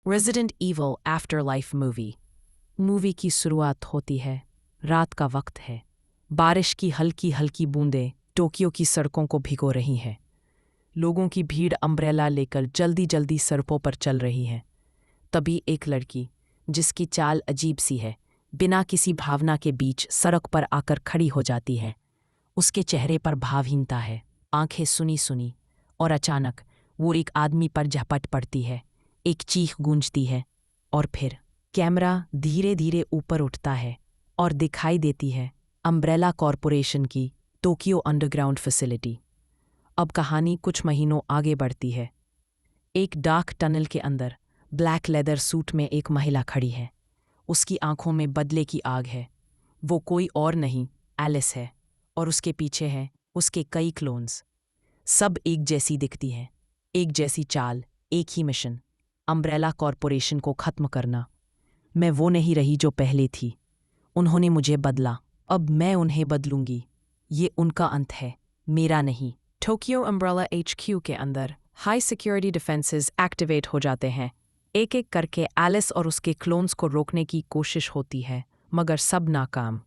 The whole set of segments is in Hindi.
रेजिडेंट ईविल आफ्टरलाइफ मूवी की शुरुआत होती है। रात का वक्त है। बारिश की हल्की हल्की बूंदें टोक्यो की सड़कों को भिगो रही हैं। लोगों की भीड़ अम्ब्रेला लेकर जल्दी जल्दी सड़कों पर चल रही है। तभी एक लड़की, जिसकी चाल अजीब सी है, बिना किसी भावना के बीच सड़क पर आकर खड़ी हो जाती है। उसके चेहरे पर भावहीनता है, आंखें सुनी सुनी, और अचानक वो एक आदमी पर झपट पड़ती है। एक चीख गूंजती है और फिर कैमरा धीरे धीरे ऊपर उठता है और दिखाई देती है अम्ब्रेला कॉरपोरेशन की टोक्यो अंडरग्राउंड फैसिलिटी। अब कहानी कुछ महीनों आगे बढ़ती है। एक डार्क टनल के अंदर ब्लैक लेदर सूट में एक महिला खड़ी है। उसकी आंखों में बदले की आग है। वो कोई और नहीं, एलिस है, और उसके पीछे हैं उसके कई क्लोन्स। सब एक जैसी दिखती हैं, एक जैसी चाल, एक ही मिशन, अम्ब्रेला कॉरपोरेशन को खत्म करना। मैं वो नहीं रही जो पहले थी। उन्होंने मुझे बदला, अब मैं उन्हें बदलूंगी। ये उनका अंत है, मेरा नहीं। टोक्यो अम्ब्रेला HQ के अंदर हाई सिक्योरिटी डिफेंसेस एक्टिवेट हो जाते हैं। एक एक करके एलिस और उसके क्लोन्स को रोकने की कोशिश होती है, मगर सब नाकाम।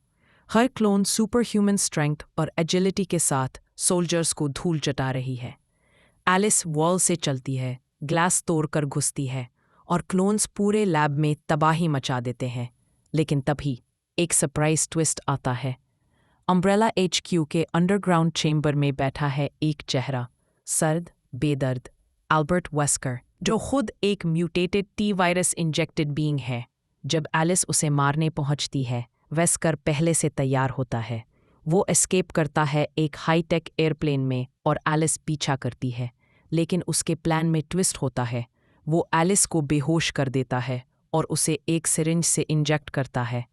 हर क्लोन सुपर ह्यूमन स्ट्रेंथ और एजिलिटी के साथ सोल्जर्स को धूल चटा रही है। एलिस वॉल से चलती है, ग्लास तोड़कर घुसती है, और क्लोन्स पूरे लैब में तबाही मचा देते हैं। लेकिन तभी एक सरप्राइज ट्विस्ट आता है। अम्ब्रेला HQ के अंडरग्राउंड चेंबर में बैठा है एक चेहरा, सर्द, बेदर्द, एल्बर्ट वेस्कर, जो खुद एक mutated T virus injected being है। जब एलिस उसे मारने पहुंचती है, वेस्कर पहले से तैयार होता है। वो एस्केप करता है एक हाईटेक एयरप्लेन में और एलिस पीछा करती है। लेकिन उसके प्लान में ट्विस्ट होता है। वो एलिस को बेहोश कर देता है और उसे एक सिरिंज से इंजेक्ट करता है।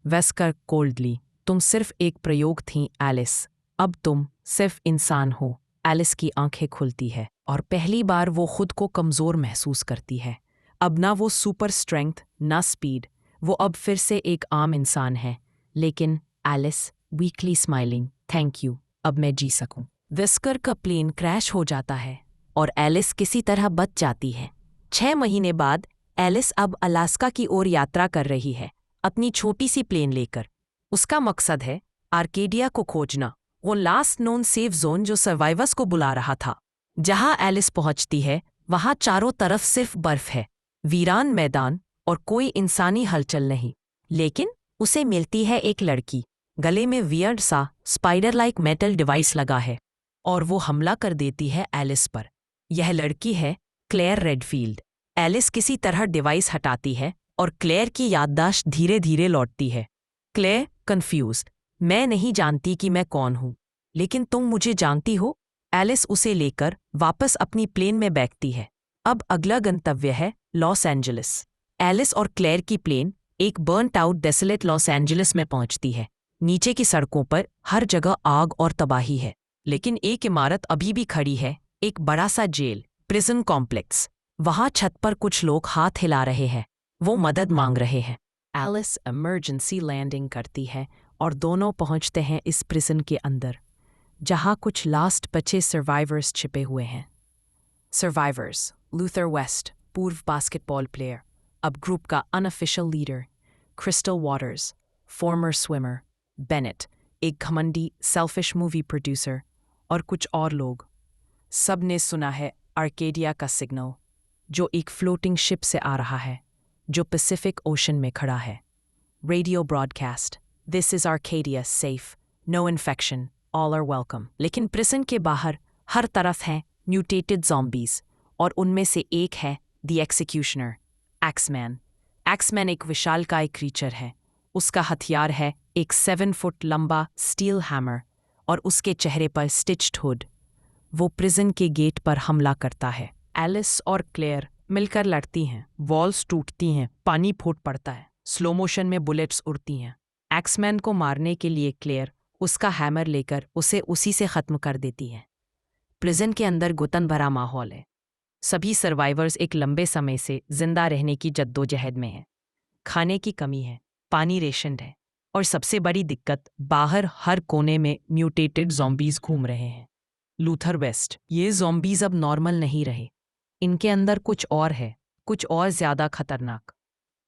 वेस्कर कोल्डली, तुम सिर्फ एक प्रयोग थी एलिस, अब तुम सिर्फ इंसान हो। एलिस की आंखें खुलती है और पहली बार वो खुद को कमज़ोर महसूस करती है। अब ना वो सुपर स्ट्रेंथ, ना स्पीड, वो अब फिर से एक आम इंसान है। लेकिन Alice weakly smiling, thank you, अब मैं जी सकूं। वेस्कर का प्लेन क्रैश हो जाता है और एलिस किसी तरह बच जाती है। 6 महीने बाद एलिस अब अलास्का की ओर यात्रा कर रही है, अपनी छोटी सी प्लेन लेकर। उसका मकसद है आर्केडिया को खोजना, वो लास्ट नोन सेफ जोन जो सर्वाइवर्स को बुला रहा था। जहां एलिस पहुंचती है, वहां चारों तरफ सिर्फ बर्फ है, वीरान मैदान और कोई इंसानी हलचल नहीं। लेकिन उसे मिलती है एक लड़की, गले में वियर्ड सा स्पाइडर लाइक मेटल डिवाइस लगा है, और वो हमला कर देती है एलिस पर। यह लड़की है क्लेयर रेडफील्ड। एलिस किसी तरह डिवाइस हटाती है और क्लेयर की याददाश्त धीरे धीरे लौटती है। क्लेयर कंफ्यूज्ड, मैं नहीं जानती कि मैं कौन हूँ, लेकिन तुम मुझे जानती हो। एलिस उसे लेकर वापस अपनी प्लेन में बैठती है। अब अगला गंतव्य है लॉस एंजलिस। एलिस और क्लेयर की प्लेन एक burnt out desolate Los Angeles में पहुंचती है। नीचे की सड़कों पर हर जगह आग और तबाही है, लेकिन एक इमारत अभी भी खड़ी है, एक बड़ा सा जेल, प्रिजन कॉम्प्लेक्स। वहां छत पर कुछ लोग हाथ हिला रहे हैं, वो मदद मांग रहे हैं। एलिस इमरजेंसी लैंडिंग करती है और दोनों पहुंचते हैं इस प्रिजन के अंदर, जहां कुछ लास्ट बचे सर्वाइवर्स छिपे हुए हैं। सर्वाइवर्स: लूथर वेस्ट, पूर्व बास्केटबॉल प्लेयर, अब ग्रुप का unofficial leader; crystal waters, farmer swimmer; Bennett, एक घमंडी सेल्फिश मूवी प्रोड्यूसर, और कुछ और लोग। सब ने सुना है आर्केडिया का सिग्नल, जो एक फ्लोटिंग शिप से आ रहा है, जो पैसिफिक ओशन में खड़ा है। Radio broadcast, this is Arcadia, safe, no infection, all are welcome. लेकिन प्रिजन के बाहर हर तरफ हैं म्यूटेटेड ज़ॉम्बीज, और उनमें से एक है द एक्सिक्यूशनर, एक्समैन। एक्समैन एक विशालकाय क्रीचर है। उसका हथियार है एक 7 फुट लंबा स्टील हैमर, और उसके चेहरे पर स्टिच्ड हुड। वो प्रिजन के गेट पर हमला करता है। एलिस और क्लेयर मिलकर लड़ती हैं, वॉल्स टूटती हैं, पानी फूट पड़ता है, स्लो मोशन में बुलेट्स उड़ती हैं। एक्समैन को मारने के लिए क्लेयर उसका हैमर लेकर उसे उसी से ख़त्म कर देती है। प्रिजन के अंदर घुटन भरा माहौल है। सभी सर्वाइवर्स एक लंबे समय से जिंदा रहने की जद्दोजहद में हैं। खाने की कमी है, पानी रेशनड है, और सबसे बड़ी दिक्कत, बाहर हर कोने में म्यूटेटेड ज़ॉम्बीज़ घूम रहे हैं। लूथर वेस्ट, ये ज़ॉम्बीज़ अब नॉर्मल नहीं रहे, इनके अंदर कुछ और है, कुछ और ज्यादा खतरनाक।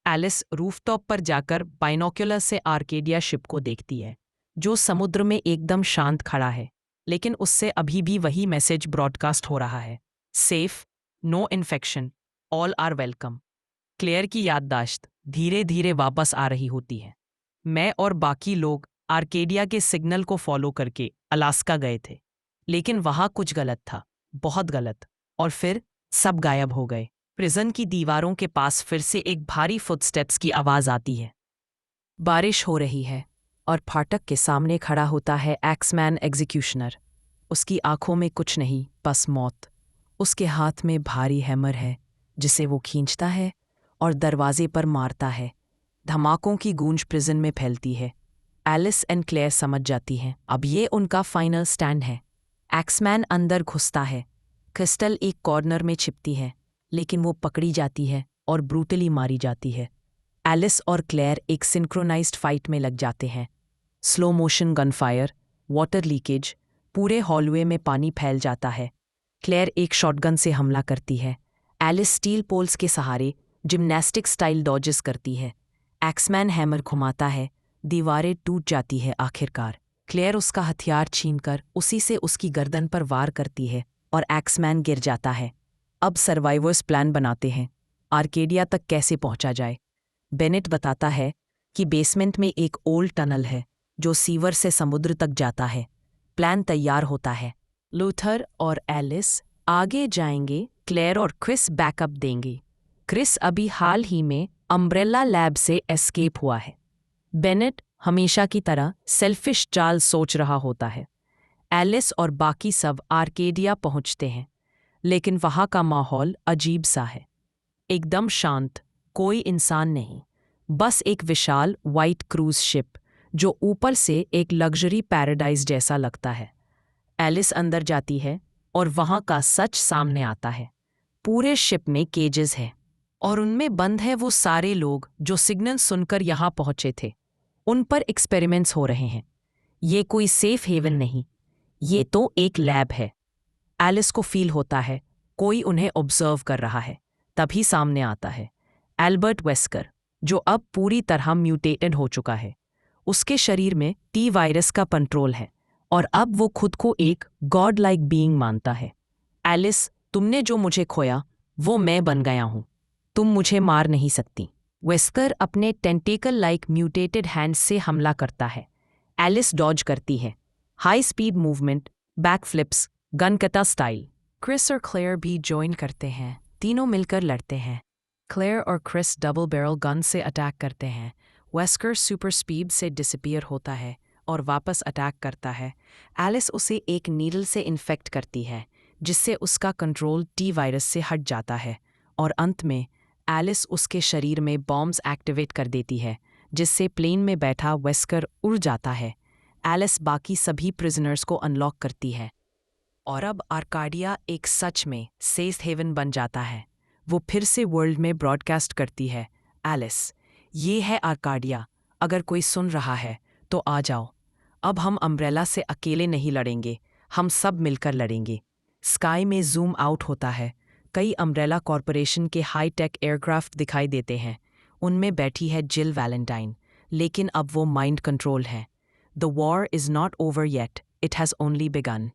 एलिस रूफटॉप पर जाकर बाइनोक्यूलर से आर्केडिया शिप को देखती है, जो समुद्र में एकदम शांत खड़ा है, लेकिन उससे अभी भी वही मैसेज ब्रॉडकास्ट हो रहा है, safe, no infection, all are welcome. Claire की याददाश्त धीरे धीरे वापस आ रही होती है। मैं और बाकी लोग आर्केडिया के सिग्नल को फॉलो करके अलास्का गए थे, लेकिन वहां कुछ गलत था, बहुत गलत। और फिर सब गायब हो गए। प्रिजन की दीवारों के पास फिर से एक भारी फुटस्टेप्स की आवाज आती है। बारिश हो रही है और फाटक के सामने खड़ा होता है एक्समैन एग्जीक्यूशनर। उसकी आंखों में कुछ नहीं, बस मौत। उसके हाथ में भारी हैमर है, जिसे वो खींचता है और दरवाजे पर मारता है। धमाकों की गूंज प्रिजन में फैलती है। एलिस एंड क्लेयर समझ जाती हैं, अब ये उनका फाइनल स्टैंड है। एक्समैन अंदर घुसता है। क्रिस्टल एक कॉर्नर में छिपती है, लेकिन वो पकड़ी जाती है और ब्रूटली मारी जाती है। एलिस और क्लेयर एक सिंक्रोनाइज्ड फाइट में लग जाते हैं। स्लो मोशन गनफायर, वाटर लीकेज, पूरे हॉलवे में पानी फैल जाता है। क्लेयर एक शॉटगन से हमला करती है। एलिस स्टील पोल्स के सहारे जिम्नास्टिक स्टाइल डॉजेस करती है। एक्समैन हैमर घुमाता है, दीवारें टूट जाती है। आखिरकार क्लेयर उसका हथियार छीनकर उसी से उसकी गर्दन पर वार करती है और एक्समैन गिर जाता है। अब सर्वाइवर्स प्लान बनाते हैं, आर्केडिया तक कैसे पहुंचा जाए। बेनेट बताता है कि बेसमेंट में एक ओल्ड टनल है जो सीवर से समुद्र तक जाता है। प्लान तैयार होता है। लूथर और एलिस आगे जाएंगे, क्लेयर और क्रिस बैकअप देंगे। क्रिस अभी हाल ही में अम्ब्रेला लैब से एस्केप हुआ है। बेनेट हमेशा की तरह सेल्फिश चाल सोच रहा होता है। एलिस और बाकी सब आर्केडिया पहुंचते हैं, लेकिन वहां का माहौल अजीब सा है। एकदम शांत, कोई इंसान नहीं, बस एक विशाल वाइट क्रूज शिप जो ऊपर से एक लग्जरी पैराडाइज जैसा लगता है। एलिस अंदर जाती है और वहां का सच सामने आता है। पूरे शिप में केजेस हैं और उनमें बंद है वो सारे लोग जो सिग्नल सुनकर यहां पहुंचे थे। उन पर एक्सपेरिमेंट्स हो रहे हैं। ये कोई सेफ हेवन नहीं, ये तो एक लैब है। एलिस को फील होता है कोई उन्हें ऑब्जर्व कर रहा है। तभी सामने आता है एल्बर्ट वेस्कर, जो अब पूरी तरह म्यूटेटेड हो चुका है। उसके शरीर में टी वायरस का कंट्रोल है और अब वो खुद को एक गॉड लाइक बीइंग मानता है। एलिस, तुमने जो मुझे खोया वो मैं बन गया हूं, तुम मुझे मार नहीं सकती। वेस्कर अपने टेंटेकल लाइक म्यूटेटेड हैंड्स से हमला करता है। एलिस डॉज करती है। High speed movement, backflips, gun kata style. Chris और क्लेयर भी ज्वाइन करते हैं। तीनों मिलकर लड़ते हैं। क्लेयर और क्रिस डबल बैरल गन से अटैक करते हैं। वेस्कर सुपर स्पीड से डिसअपीयर होता है और वापस अटैक करता है। एलिस उसे एक नीडल से इन्फेक्ट करती है, जिससे उसका कंट्रोल टी वायरस से हट जाता है और अंत में एलिस उसके शरीर में बॉम्ब्स एक्टिवेट कर देती है, जिससे प्लेन में बैठा वेस्कर उड़ जाता है। एलिस बाकी सभी प्रिजनर्स को अनलॉक करती है और अब आर्काडिया एक सच में सेफ हेवन बन जाता है। वो फिर से वर्ल्ड में ब्रॉडकास्ट करती है, एलिस, ये है आर्काडिया, अगर कोई सुन रहा है तो आ जाओ। अब हम अम्ब्रेला से अकेले नहीं लड़ेंगे, हम सब मिलकर लड़ेंगे। स्काई में जूम आउट होता है। कई अम्ब्रेला कॉरपोरेशन के हाई टेक एयरक्राफ्ट दिखाई देते हैं। उनमें बैठी है जिल वैलेंटाइन, लेकिन अब वो माइंड कंट्रोल है। The war is not over yet, it has only begin.